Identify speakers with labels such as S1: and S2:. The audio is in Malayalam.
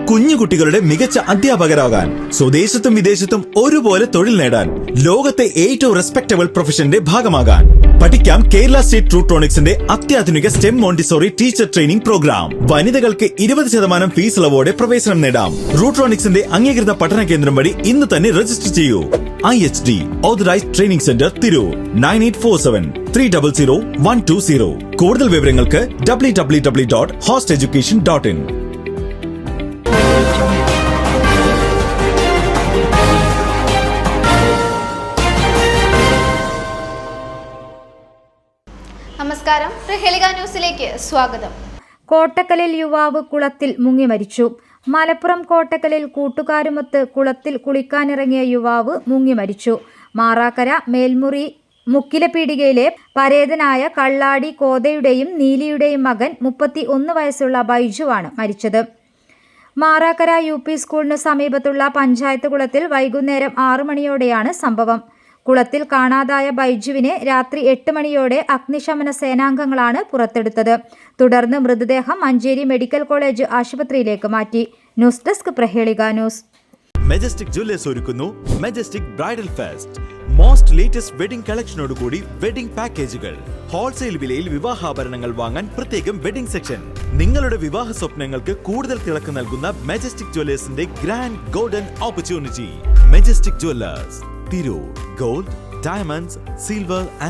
S1: കുഞ്ഞുകുട്ടികളുടെ മികച്ച അധ്യാപകരാകാൻ, സ്വദേശത്തും വിദേശത്തും ഒരുപോലെ തൊഴിൽ നേടാൻ, ലോകത്തെ ഏറ്റവും റെസ്പെക്ടബിൾ പ്രൊഫഷന്റെ ഭാഗമാകാൻ പഠിക്കാം കേരള സ്റ്റേറ്റ് റൂട്രോണിക്സിന്റെ അത്യാധുനിക stem Montessori teacher training program. വനിതകൾക്ക് 20% ഫീസ് ഇളവോടെ പ്രവേശനം നേടാം. റൂട്രോണിക്സിന്റെ അംഗീകൃത പഠന കേന്ദ്രം വഴി ഇന്ന് തന്നെ രജിസ്റ്റർ ചെയ്യൂ. IHD authorised training centre Tirur 9847300120. കൂടുതൽ വിവരങ്ങൾക്ക് www.hosteducation.in.
S2: നമസ്കാരം, പ്രഹേളിക ന്യൂസിലേക്ക് സ്വാഗതം.
S3: കോട്ടക്കലിൽ യുവാവ് കുളത്തിൽ മുങ്ങി മരിച്ചു. മലപ്പുറം കോട്ടക്കലിൽ കൂട്ടുകാരുമൊത്ത് കുളത്തിൽ കുളിക്കാനിറങ്ങിയ യുവാവ് മുങ്ങി മരിച്ചു. മാറാക്കര മേൽമുറി മുക്കിലപീടികയിലെ പരേതനായ കള്ളാടി കോതയുടെയും നീലിയുടെയും മകൻ 31 വയസ്സുള്ള ബൈജുവാണ് മരിച്ചത്. മാറാക്കര UP സ്കൂളിന് സമീപത്തുള്ള പഞ്ചായത്ത് കുളത്തിൽ വൈകുന്നേരം 6 മണിയോടെയാണ് സംഭവം. കുളത്തിൽ കാണാതായ ബൈജുവിനെ രാത്രി 8 മണിയോടെ അഗ്നിശമന സേനാംഗങ്ങളാണ് പുറത്തെടുത്തത്. തുടർന്ന് മൃതദേഹം മഞ്ചേരി മെഡിക്കൽ കോളേജ് ആശുപത്രിയിലേക്ക് മാറ്റി. ന്യൂസ് ഡെസ്ക് പ്രഹേളിക ന്യൂസ്.
S1: മെജസ്റ്റിക് ജ്വല്ലേഴ്സ് ഒരുക്കുന്നു Majestic bridal fest. Most latest wedding കളക്ഷനോടുകൂടി വെഡിംഗ് പാക്കേജുകൾ. ഹോൾസെയിൽ വിലയിൽ വിവാഹാഭരണങ്ങൾ വാങ്ങാൻ പ്രത്യേകം വെഡിംഗ് സെക്ഷൻ. നിങ്ങളുടെ വിവാഹ സ്വപ്നങ്ങൾക്ക് കൂടുതൽ തിളക്കം നൽകുന്ന മെജസ്റ്റിക് ജ്വല്ലേഴ്സിന്റെ grand golden opportunity. Majestic Jewellers Tirur. Gold, diamonds, silver